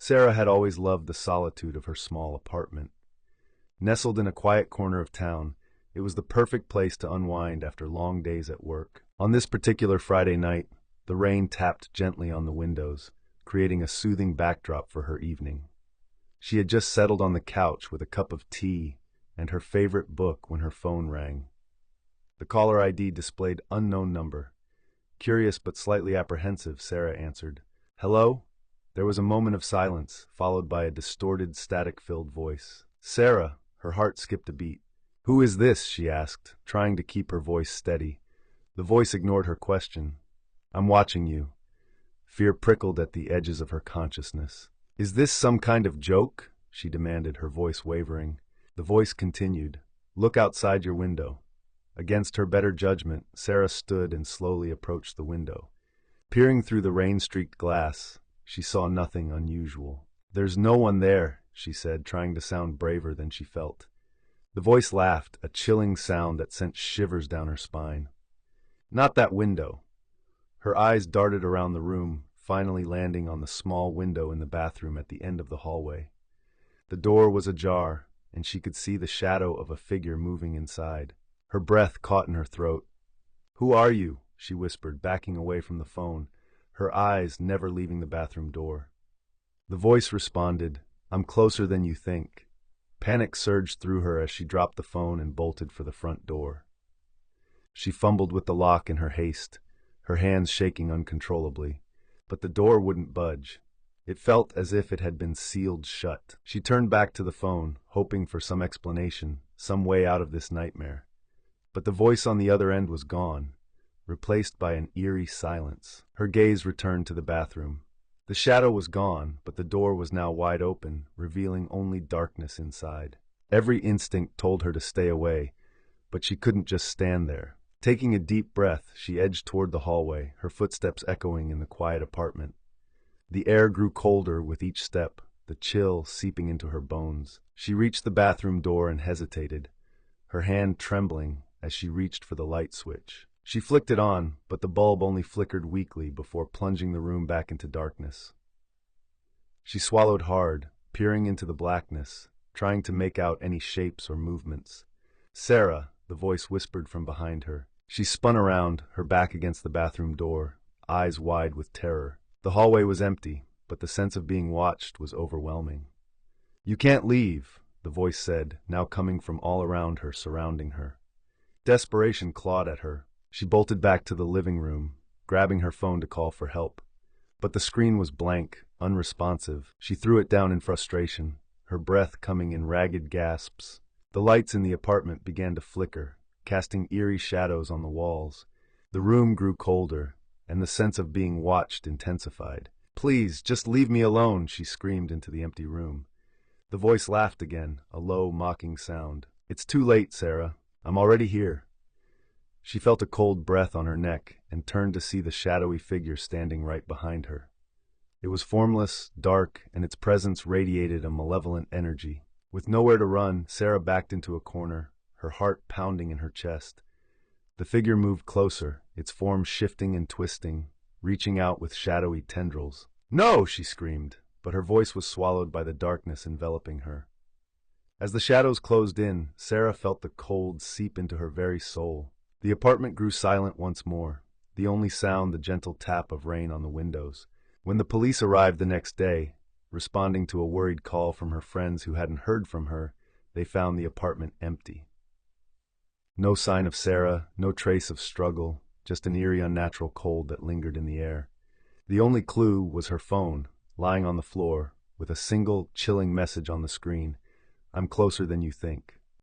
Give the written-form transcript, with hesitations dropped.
Sarah had always loved the solitude of her small apartment. Nestled in a quiet corner of town, it was the perfect place to unwind after long days at work. On this particular Friday night, the rain tapped gently on the windows, creating a soothing backdrop for her evening. She had just settled on the couch with a cup of tea and her favorite book when her phone rang. The caller ID displayed unknown number. Curious but slightly apprehensive, Sarah answered. "Hello?" There was a moment of silence, followed by a distorted, static-filled voice. "Sarah," her heart skipped a beat. "Who is this?" she asked, trying to keep her voice steady. The voice ignored her question. "I'm watching you." Fear prickled at the edges of her consciousness. "Is this some kind of joke?" she demanded, her voice wavering. The voice continued. "Look outside your window." Against her better judgment, Sarah stood and slowly approached the window. Peering through the rain-streaked glass, she saw nothing unusual. "There's no one there," she said, trying to sound braver than she felt. The voice laughed, a chilling sound that sent shivers down her spine. "Not that window." Her eyes darted around the room, finally landing on the small window in the bathroom at the end of the hallway. The door was ajar, and she could see the shadow of a figure moving inside. Her breath caught in her throat. "Who are you?" she whispered, backing away from the phone, her eyes never leaving the bathroom door. The voice responded, "I'm closer than you think." Panic surged through her as she dropped the phone and bolted for the front door. She fumbled with the lock in her haste, her hands shaking uncontrollably, but the door wouldn't budge. It felt as if it had been sealed shut. She turned back to the phone, hoping for some explanation, some way out of this nightmare. But the voice on the other end was gone, replaced by an eerie silence. Her gaze returned to the bathroom. The shadow was gone, but the door was now wide open, revealing only darkness inside. Every instinct told her to stay away, but she couldn't just stand there. Taking a deep breath, she edged toward the hallway, her footsteps echoing in the quiet apartment. The air grew colder with each step, the chill seeping into her bones. She reached the bathroom door and hesitated, her hand trembling as she reached for the light switch. She flicked it on, but the bulb only flickered weakly before plunging the room back into darkness. She swallowed hard, peering into the blackness, trying to make out any shapes or movements. "Sarah," the voice whispered from behind her. She spun around, her back against the bathroom door, eyes wide with terror. The hallway was empty, but the sense of being watched was overwhelming. "You can't leave," the voice said, now coming from all around her, surrounding her. Desperation clawed at her. She bolted back to the living room, grabbing her phone to call for help. But the screen was blank, unresponsive. She threw it down in frustration, her breath coming in ragged gasps. The lights in the apartment began to flicker, casting eerie shadows on the walls. The room grew colder, and the sense of being watched intensified. "Please, just leave me alone," she screamed into the empty room. The voice laughed again, a low, mocking sound. "It's too late, Sarah. I'm already here." She felt a cold breath on her neck and turned to see the shadowy figure standing right behind her. It was formless, dark, and its presence radiated a malevolent energy. With nowhere to run, Sarah backed into a corner, her heart pounding in her chest. The figure moved closer, its form shifting and twisting, reaching out with shadowy tendrils. "No!" she screamed, but her voice was swallowed by the darkness enveloping her. As the shadows closed in, Sarah felt the cold seep into her very soul. The apartment grew silent once more, the only sound the gentle tap of rain on the windows. When the police arrived the next day, responding to a worried call from her friends who hadn't heard from her, they found the apartment empty. No sign of Sarah, no trace of struggle, just an eerie, unnatural cold that lingered in the air. The only clue was her phone, lying on the floor, with a single, chilling message on the screen: "I'm closer than you think."